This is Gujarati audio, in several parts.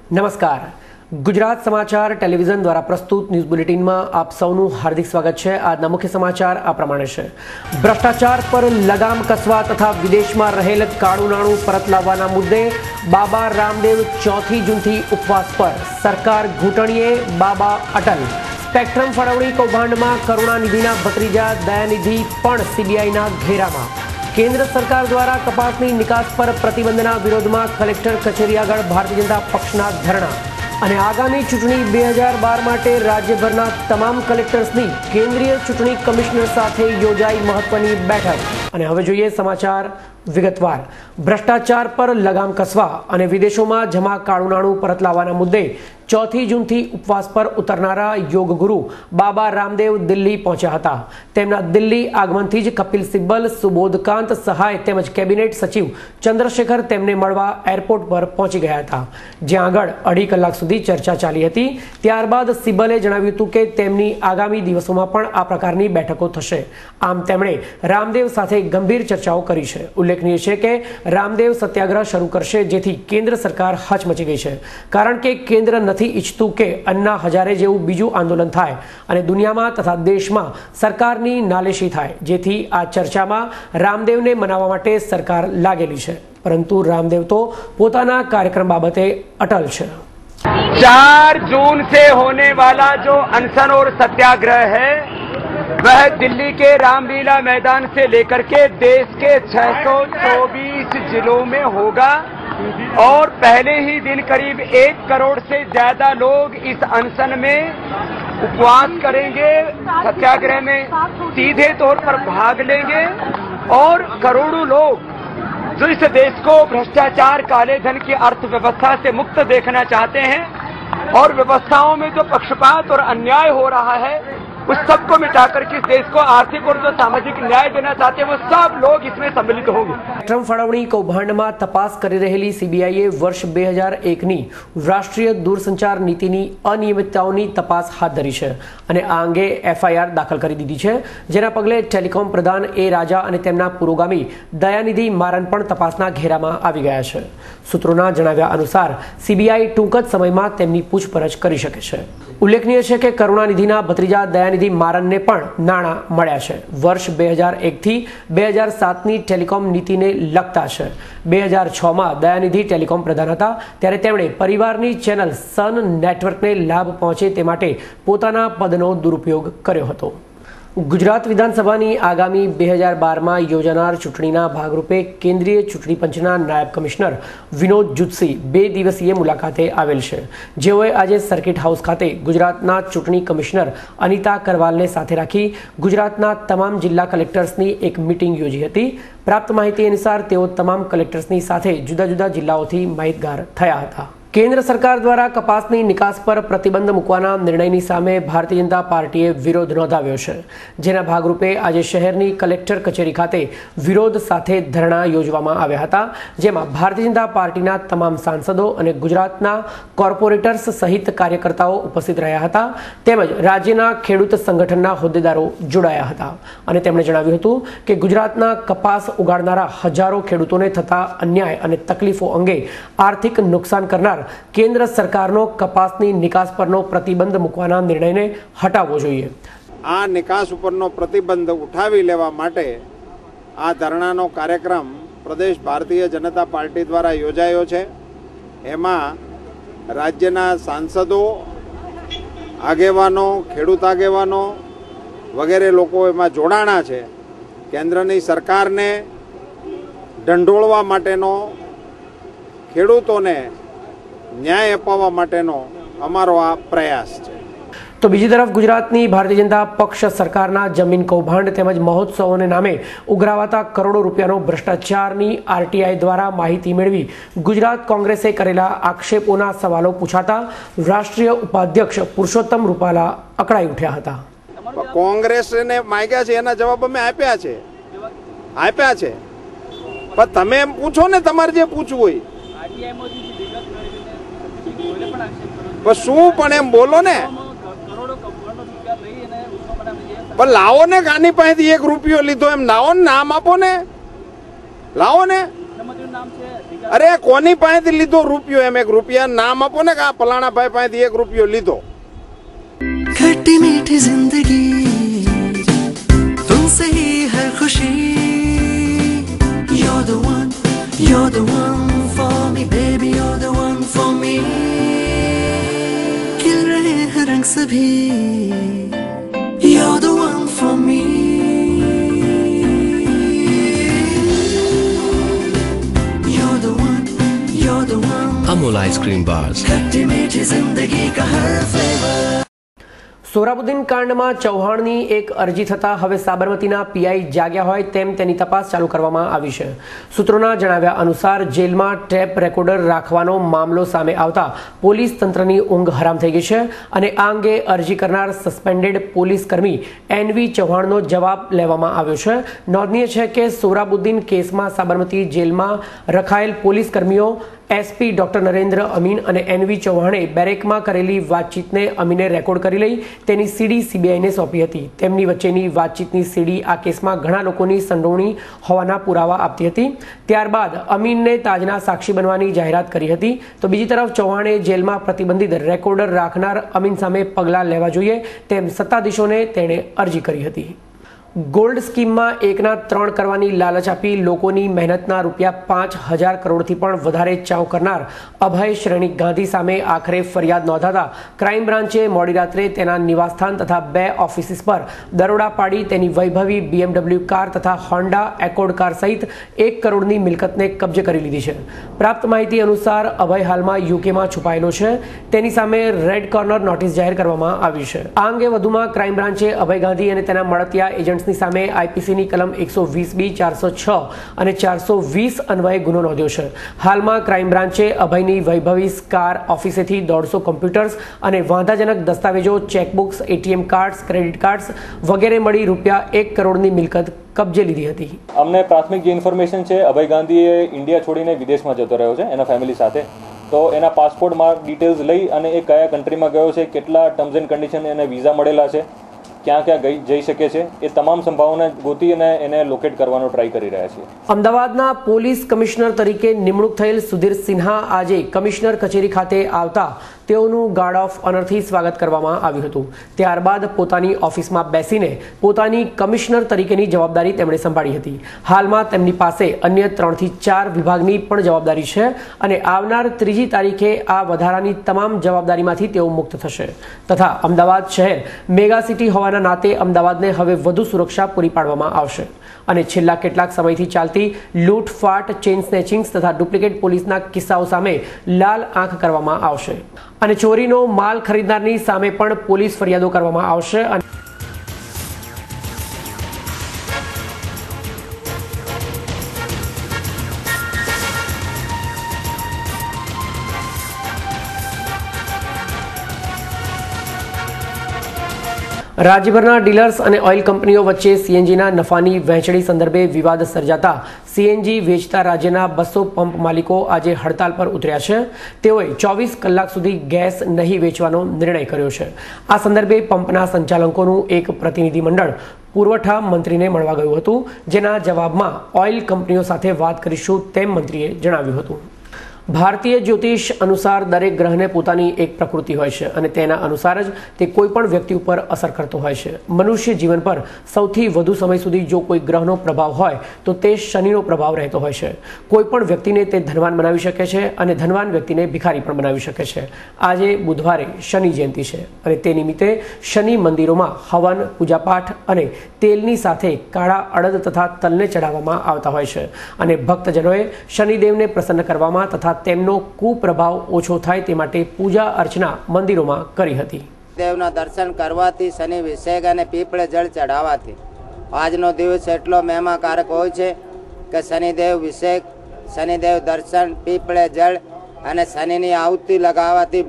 नमस्कार। गुजरात समाचार टेलिविजन द्वारा प्रस्तुत न्यूज बुलेटिन में आप सौનું हार्दिक स्वागत है। આજના મુખ્ય સમાચાર આ પ્રમાણે છે। ભ્રષ્ટાચાર પર લગામ કસવા તથા વિદેશમાં રહેલ કાળું નાણું પરત લાવવાના મુદ્દે બાબા રામદેવ 4 જૂનથી ઉપવાસ પર, સરકાર ઘૂંટણીએ, બાબા અટલ। સ્પેક્ટ્રમ ફાળવણી કૌભાંડમાં કરુણાનિધિના ભત્રીજા દયાનિધિ પણ સીબીઆઈના ઘેરામાં। केन्द्र सरकार द्वारा कपासनी निकास पर प्रतिबंधना विरोध में कलेक्टर कचेरी आगळ भारतीय जनता पक्षना धरना। અને આગામી ચૂંટણી 2012 માટે રાજ્યભરના તમામ કલેક્ટર્સની કેન્દ્રીય ચૂંટણી કમિશનર સાથે યોજાઈ મહત્વની બેઠક। અને હવે જોઈએ સમાચાર વિગતવાર। ભ્રષ્ટાચાર પર લગામ કસવા અને વિદેશોમાં જમા કાળું નાણું પરત લાવવાના મુદ્દે 4 જૂનથી ઉપવાસ પર ઉતરનારા યોગ ગુરુ બાબા રામદેવ દિલ્હી પહોંચ્યા હતા। તેમના દિલ્હી આગમનથી જ કપિલ સિબ્બલ, સુબોધકાંત સહાય તેમજ કેબિનેટ સચિવ ચંદ્રશેખર તેમને મળવા એરપોર્ટ પર પહોંચી ગયા હતા, જ્યાં આગળ 2.5 કલાક સુધી ચર્ચા ચાલી હતી। ત્યારબાદ સિબ્બલે જણાવ્યું હતું કે તેમની આગામી દિવસોમાં પણ આ પ્રકારની બેઠકો થશે। આમ તેમણે રામદેવ સાથે ગંભીર ચર્ચાઓ કરી છે। ઉલ્લેખનીય છે કે રામદેવ સત્યાગ્રહ શરૂ કરશે, જેથી કેન્દ્ર સરકાર હચમચી ગઈ છે, કારણ કે કેન્દ્ર નથી ઈચ્છતું કે अन्ना हजारे जेवुं बीजुं आंदोलन थाय अने दुनियामां तथा देशमां सरकारनी नालेशी थाय, जेथी आ चर्चामां रामदेवने मनाववा माटे सरकार लागेली छे। परंतु रामदेव तो पोताना कार्यक्रम बाबते अटल छे। 4 जून से होने वाला जो अनशन और सत्याग्रह है वह दिल्ली के रामलीला मैदान से लेकर के देश के 624 जिलों में होगा और पहले ही दिन करीब 1 करोड़ से ज्यादा लोग इस अनशन में उपवास करेंगे, सत्याग्रह में सीधे तौर पर भाग लेंगे और करोड़ों लोग जो इस देश को भ्रष्टाचार, काले धन की अर्थव्यवस्था से मुक्त देखना चाहते हैं और व्यवस्थाओं में जो पक्षपात और अन्याय हो रहा है उस सबको मिटाकर के इस देश को आर्थिक और जो सामाजिक न्याय देना चाहते हैं वो सब लोग इसमें सम्मिलित होंगे। स्पेक्ट्रम फाळवणी कौभांडમાં તપાસ કરી રહેલી સીબીઆઈએ વર્ષ 2001ની રાષ્ટ્રીય દૂરસંચાર નીતિની અનિયમિતતાઓની તપાસ હાથ ધરી છે અને આ અંગે એફઆઈઆર દાખલ કરી દીધી છે, જેના પગલે ટેલિકોમ પ્રધાન એ રાજા અને તેમના પુરોગામી દયાનિધિ મારન પણ તપાસના ઘેરામાં આવી ગયા છે। સૂત્રોના જણાવ્યા અનુસાર સીબીઆઈ ટૂંક જ સમયમાં તેમની પૂછપરછ કરી શકે છે। ઉલ્લેખનીય છે કે કરુણાનિધિના ભત્રીજા દયાનિધિ મારનને પણ નાણાં મળ્યા છે। વર્ષ 2001 થી 2007ની ટેલિકોમ નીતિને લગતા છે। 2006માં દયાનિધિ ટેલિકોમ પ્રધાન હતા, ત્યારે તેમણે પરિવારની ચેનલ સન નેટવર્કને લાભ પહોંચે તે માટે પોતાના પદનો દુરુપયોગ કર્યો હતો। गुजरात विधानसभाની आगामी 2012માં યોજાનાર ચૂંટણીના ભાગરૂપે કેન્દ્રીય ચૂંટણી પંચના નાયબ કમિશનર વિનોદ જુત્સી 2 દિવસીય મુલાકાતે આવેલ છે, જેઓએ આજે સર્કિટ હાઉસ ખાતે ગુજરાતના ચૂંટણી કમિશનર અનિતા કરવાલને સાથે રાખી ગુજરાતના તમામ જિલ્લા કલેક્ટર્સની એક મીટિંગ યોજી હતી। પ્રાપ્ત માહિતી અનુસાર તેઓ તમામ કલેક્ટર્સની સાથે જુદા જુદા જિલ્લાઓથી માહિતગાર થયા હતા। केन्द्र सरकार द्वारा कपासनी निकास पर प्रतिबंध मूकवाना निर्णयनी सामे भारतीय जनता पार्टीए विरोध नोंधाव्यो छे, जेना भागरूपे आज शहेरनी कलेक्टर कचेरी खाते विरोध साथे धरना योजवामां आव्या हता, जेमां भारतीय जनता पार्टीना तमाम सांसदों अने गुजरातना कॉर्पोरेटर्स सहित कार्यकर्ताओ उपस्थित रह्या हता, तेमज राज्यना खेडूत संगठनना होद्देदारो जोडाया हता अने તેમણે જણાવ્યું હતું કે ગુજરાતના કપાસ ઉગાડનારા હજારો ખેડૂતોને થતા અન્યાય અને તકલીફો અંગે આર્થિક નુકસાન કરનાર केन्द्र सरकारनो कपासनी निकास परनो प्रतिबंध मूकवाना निर्णयने हटाववो जोईए। आ निकास उपरनो प्रतिबंध उठावी लेवा माटे आ धरणानो कार्यक्रम प्रदेश भारतीय जनता पार्टी द्वारा योजायो छे। एमां राज्यना सांसदों, आगेवानो, खेडूत आगेवानो वगैरे लोको एमां जोडाणा छे। केन्द्रनी सरकारने ढंढोळवा माटेनो, खेडूतोने न्याय अपाववा माटेनो अमारो आ प्रयास छे। तो बीजी तरफ गुजरातनी भारतीय जनता पक्ष सरकारना जमीन कौभांड तेमज महोत्सवोने नामे उघरावाता करोड़ों रूपियानो भ्रष्टाचारनी आरटीआई द्वारा माहिती मेळवी गुजरात कांग्रेसे करेला आक्षेपोना सवालो पूछाता राष्ट्रीय उपाध्यक्ष पुरुषोत्तम रूपाला अकड़ाई उठ्या हता। कांग्रेसने माग्या छे एना जवाब अमे आप्या छे पण तमे एम पूछो ने, तमारे जे पूछવું હોય શું પણ એમ બોલો ને, પણ લાવો ને આની પાસેથી 1 રૂપિયો લીધો એમ લાવો ને, નામ આપો ને, લાવો ને। અરે કોની પાસેથી લીધો રૂપિયો? એમ એક રૂપિયા નામ આપો ને કે આ ફલાણા ભાઈ પાસેથી 1 રૂપિયો લીધો. खट्टी मीठी जिंदगी तुमसे ही हर खुशी. You're the one for me baby, you're the one for me. खिल रहे हैं रंग सभी, you're the one for me. You're the one. Amul ice cream bars. खट्टी मीठी जिंदगी का हर फ्लेवर. સોરાબુદ્દીન કાંડમાં ચૌહાણની એક અરજી થતાં હવે સાબરમતીના પીઆઈ જાગ્યા હોય તેમ તેની તપાસ ચાલુ કરવામાં આવી છે. સૂત્રોના જણાવ્યા અનુસાર જેલમાં ટેપ રેકોર્ડર રાખવાનો મામલો સામે આવતા પોલીસ તંત્રની ઊંઘ હરામ થઈ ગઈ છે અને આ અંગે અરજી કરનાર સસ્પેન્ડેડ પોલીસ કર્મી એનવી ચૌહાણનો જવાબ લેવામાં આવ્યો છે. નોંધનીય છે કે સોરાબુદ્દીન કેસમાં સાબરમતી જેલમાં રખાયેલ પોલીસ કર્મીઓ એસપી ડોક્ટર નરેન્દ્ર અમીન અને એનવી ચૌહાણે બેરેકમાં કરેલી વાતચીતને અમીને રેકોર્ડ કરી લઈ તેની સીડી સીબીઆઈને સોંપી હતી. તેમની વચ્ચેની વાતચીતની સીડી આ કેસમાં ઘણા લોકોની સંડોવણી હોવાના પુરાવા આપતી હતી. ત્યારબાદ અમીનને તાજના સાક્ષી બનવાની જાહેરાત કરી હતી. તો બીજી તરફ ચૌહાણે જેલમાં પ્રતિબંધિત રેકોર્ડર રાખનાર અમીન સામે પગલાં લેવા જોઈએ તેમ સત્તાધીશોને તેણે અરજી કરી હતી. ગોલ્ડ સ્કીમમાં 1ના 3 કરવાની લાલચ આપી લોકોની મહેનતના ₹5,000 કરોડથી પણ વધારે ચાઉ કરનાર અભય શ્રેણી ગાંધી સામે આખરે ફરિયાદ નોંધાતા ક્રાઇમ બ્રાન્ચે મોડી રાત્રે તેના નિવાસસ્થાન તથા 2 ઓફિસીસ પર દરોડા પાડી તેની વૈભવી BMW કાર તથા હોન્ડા એકોર્ડ કાર સહિત 1 કરોડની મિલકતને કબજે કરી લીધી છે. પ્રાપ્ત માહિતી અનુસાર અભય હાલમાં યુકેમાં છુપાયેલો છે. તેની સામે રેડ કોર્નર નોટિસ જાહેર કરવામાં આવી છે. આ અંગે વધુમાં ક્રાઇમ બ્રાન્ચે અભય ગાંધી અને તેના મળતિયા એજન્ટ ની સામે આઈપીસીની કલમ 120B 406 અને 420 અન્વયે ગુનો નોંધ્યો છે. હાલમાં ક્રાઇમ બ્રાન્ચે અભયની વૈભવી કાર ઓફિસેથી 150 કોમ્પ્યુટર્સ અને વાંધાજનક દસ્તાવેજો, ચેકબુક્સ, એટીએમ કાર્ડ્સ, ક્રેડિટ કાર્ડ્સ વગેરે મળી ₹1 કરોડની મિલકત કબજે લીધી હતી. અમને પ્રાથમિક જે ઇન્ફોર્મેશન છે, અભય ગાંધીએ ઇન્ડિયા છોડીને વિદેશમાં જતો રહ્યો છે એના ફેમિલી સાથે. તો એના પાસપોર્ટમાં ડિટેલ્સ લઈ અને એ કયા કન્ટ્રીમાં ગયો છે, કેટલા ટર્મ્સ એન્ડ કન્ડિશન એને વિઝા મળેલા છે, ક્યાં ક્યાં જઈ શકે છે, એ તમામ સંભાવના ગોતી અને એને લોકેટ કરવાનો ટ્રાય કરી રહ્યા છીએ. અમદાવાદના પોલીસ કમિશનર તરીકે નિમણૂક થયેલ સુધીર સિન્હા આજે કમિશનર કચેરી ખાતે આવતા તેઓનું ગાર્ડ ઓફ ઓનરથી સ્વાગત કરવામાં આવ્યું હતું. ત્યારબાદ પોતાની ઓફિસમાં બેસીને પોતાની કમિશનર તરીકેની જવાબદારી તેમણે સંભાળી હતી. હાલમાં તેમની પાસે અન્ય 3 થી 4 વિભાગની પણ જવાબદારી છે અને આવનાર 3જી તારીખે આ વધારાની તમામ જવાબદારીમાંથી તેઓ મુક્ત થશે. તથા અમદાવાદ શહેર મેગા સિટી હોવાના નાતે અમદાવાદને હવે વધુ સુરક્ષા પૂરી પાડવામાં આવશે અને છેલ્લા કેટલાક સમયથી ચાલતી લૂંટફાટ, ચેઇન સ્નેચિંગ્સ તથા ડુપ્લિકેટ પોલીસના કિસ્સાઓ સામે લાલ આંખ કરવામાં આવશે અને ચોરીનો માલ ખરીદનારની સામે પણ પોલીસ ફરિયાદો કરવામાં આવશે. રાજ્યભરના ડીલર્સ અને ઓઇલ કંપનીઓ વચ્ચે સીએનજીના નફાની વહેંચણી સંદર્ભે વિવાદ સર્જાતા સીએનજી વેચતા રાજ્યના 200 પંપ માલિકો આજે હડતાલ પર ઉતર્યા છે. તેઓએ 24 કલાક સુધી ગેસ નહીં વેચવાનો નિર્ણય કર્યો છે. આ સંદર્ભે પંપના સંચાલકોનું એક પ્રતિનિધિ મંડળ પુરવઠા મંત્રીને મળવા ગયું હતું, જેના જવાબમાં ઓઇલ કંપનીઓ સાથે વાત કરીશું તેમ મંત્રીએ જણાવ્યું હતું. ભારતીય જ્યોતિષ અનુસાર દરેક ગ્રહને પોતાની એક પ્રકૃતિ હોય છે અને તેના અનુસાર જ તે કોઈ પણ વ્યક્તિ ઉપર અસર કરતો હોય છે. મનુષ્ય જીવન પર સૌથી વધુ સમય સુધી જો કોઈ ગ્રહનો પ્રભાવ હોય તો તે શનિનો પ્રભાવ રહેતો હોય છે. કોઈ પણ વ્યક્તિને તે ધનવાન બનાવી શકે છે અને ધનવાન વ્યક્તિને ભિખારી પણ બનાવી શકે છે. આજે બુધવારે શનિ જયંતિ છે અને તે નિમિત્તે શનિ મંદિરોમાં હવન, પૂજાપાઠ અને તેલની સાથે કાળા અડદ તથા તલને ચડાવવામાં આવતા હોય છે અને ભક્તજનોએ શનિદેવને પ્રસન્ન કરવામાં તથા તેમનો કુપ્રભાવ ઓછો થાય તે માટે પૂજા અર્ચના મંદિરોમાં કરી હતી. દેવના દર્શન કરવાથી, શનિ વિષેક અને પીપળે જળ ચઢાવવાથી આજનો દિવસ એટલો મહિમાકારક હોય છે કે શનિદેવ વિષેક, શનિદેવ દર્શન, પીપળે જળ અને શનિની આહુતિ લગાવવાથી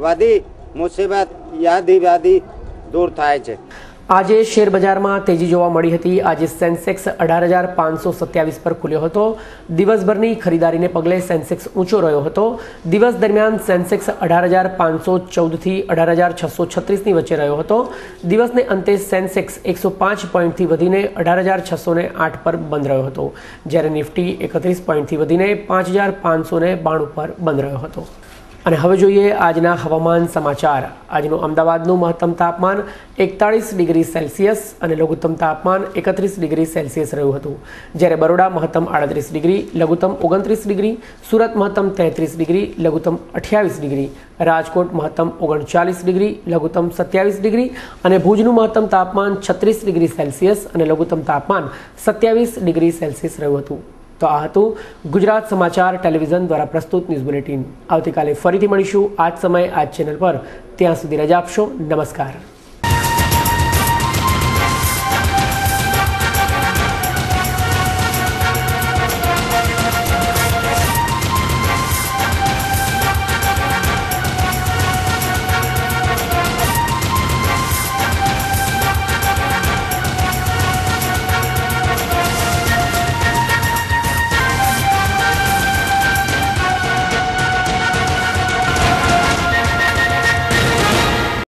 બધી મુસીબત, વ્યાધિ દૂર થાય છે. આજે શેર બજારમાં તેજી જોવા મળી હતી। આજે સેન્સેક્સ 18,527 પર ખુલ્યો હતો। દિવસભરની ખરીદારીને પગલે સેન્સેક્સ ઊંચો રહ્યો હતો। દિવસ દરમિયાન સેન્સેક્સ 18,514 થી 18,636 ની વચ્ચે રહ્યો હતો। દિવસને અંતે સેન્સેક્સ 105 પોઈન્ટથી વધીને 18,608 પર બંધ રહ્યો હતો, જ્યારે નિફ્ટી 31 પોઈન્ટથી વધીને 5,592 પર બંધ રહ્યો હતો। અને હવે જોઈએ આજના હવામાન સમાચાર। આજનું અમદાવાદનું મહત્તમ તાપમાન 41 ડિગ્રી સેલ્સિયસ અને લઘુત્તમ તાપમાન 31 ડિગ્રી સેલ્સિયસ રહ્યું હતું, જ્યારે બરોડા મહત્તમ 38 ડિગ્રી, લઘુત્તમ 29 ડિગ્રી, સુરત મહત્તમ 33 ડિગ્રી, લઘુત્તમ 28 ડિગ્રી, રાજકોટ મહત્તમ 39 ડિગ્રી, લઘુત્તમ 27 ડિગ્રી અને ભુજનું મહત્તમ તાપમાન 36 ડિગ્રી સેલ્સિયસ અને લઘુત્તમ તાપમાન 27 ડિગ્રી સેલ્સિયસ રહ્યું હતું। તો આ હતું ગુજરાત સમાચાર ટેલિવિઝન દ્વારા પ્રસ્તુત ન્યૂઝ બુલેટિન। આવતીકાલે ફરીથી મળીશું આ જ સમયે આ જ ચેનલ પર। ત્યાં સુધી રજા આપશો। નમસ્કાર।